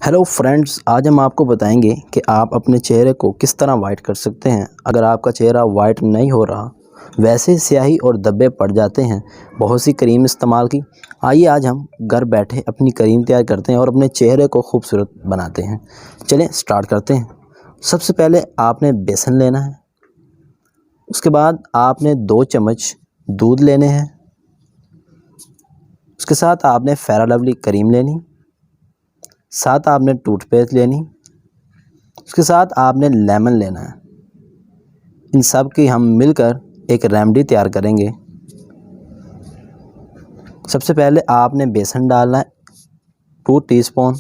Hello friends, आज हम आपको बताएंगे कि आप अपने चेहरे को किस तरह वाइट कर सकते हैं। अगर आपका चेहरा वाइट नहीं हो रहा, वैसे स्याही और धब्बे पड़ जाते हैं बहुत सी क्रीम इस्तेमाल की। आइए आज हम घर बैठे अपनी क्रीम तैयार करते हैं और अपने चेहरे को खूबसूरत बनाते हैं। चलें स्टार्ट करते हैं। सबसे पहले आपने बेसन लेना है। उसके बाद आपने 2 चम्मच दूध लेने हैं। उसके साथ आपने फेयर लवली क्रीम लेनी, साथ आपने टूथपेस्ट लेनी, उसके साथ आपने लेमन लेना है। इन सब की हम मिलकर एक रेमेडी तैयार करेंगे। सबसे पहले आपने बेसन डालना है 2 टीस्पून।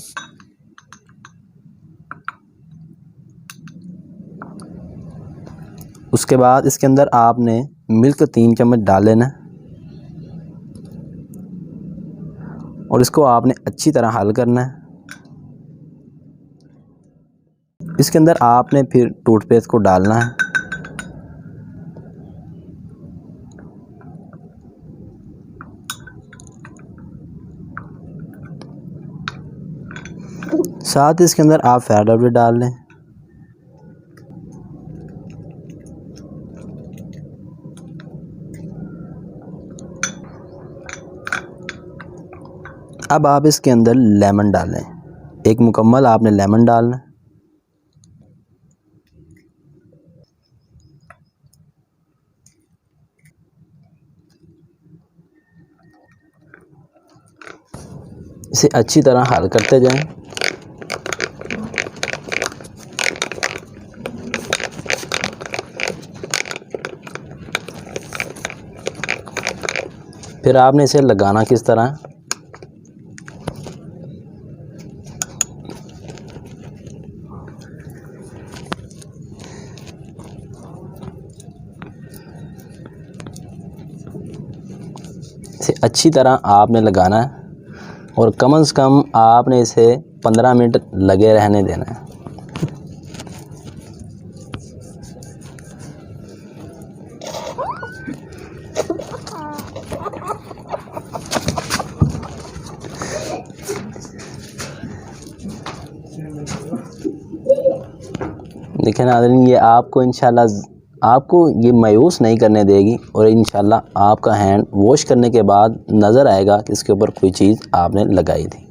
उसके बाद इसके अंदर आपने मिल्क 3 चम्मच डाल लेना है और इसको आपने अच्छी तरह हल करना है। इसके अंदर आपने फिर टूथपेस्ट को डालना है। साथ इसके अंदर आप फेयर लवली डाल लें। अब आप इसके अंदर लेमन डालें। एक मुकम्मल आपने लेमन डालना है। इसे अच्छी तरह हल करते जाएं। फिर आपने इसे लगाना किस तरह, इसे अच्छी तरह आपने लगाना है और कम से कम आपने इसे 15 मिनट लगे रहने देना है। देखिए नाज़रीन, ये आपको इंशाल्लाह आपको ये मायूस नहीं करने देगी और इंशाल्लाह आपका हैंड वॉश करने के बाद नज़र आएगा कि इसके ऊपर कोई चीज़ आपने लगाई थी।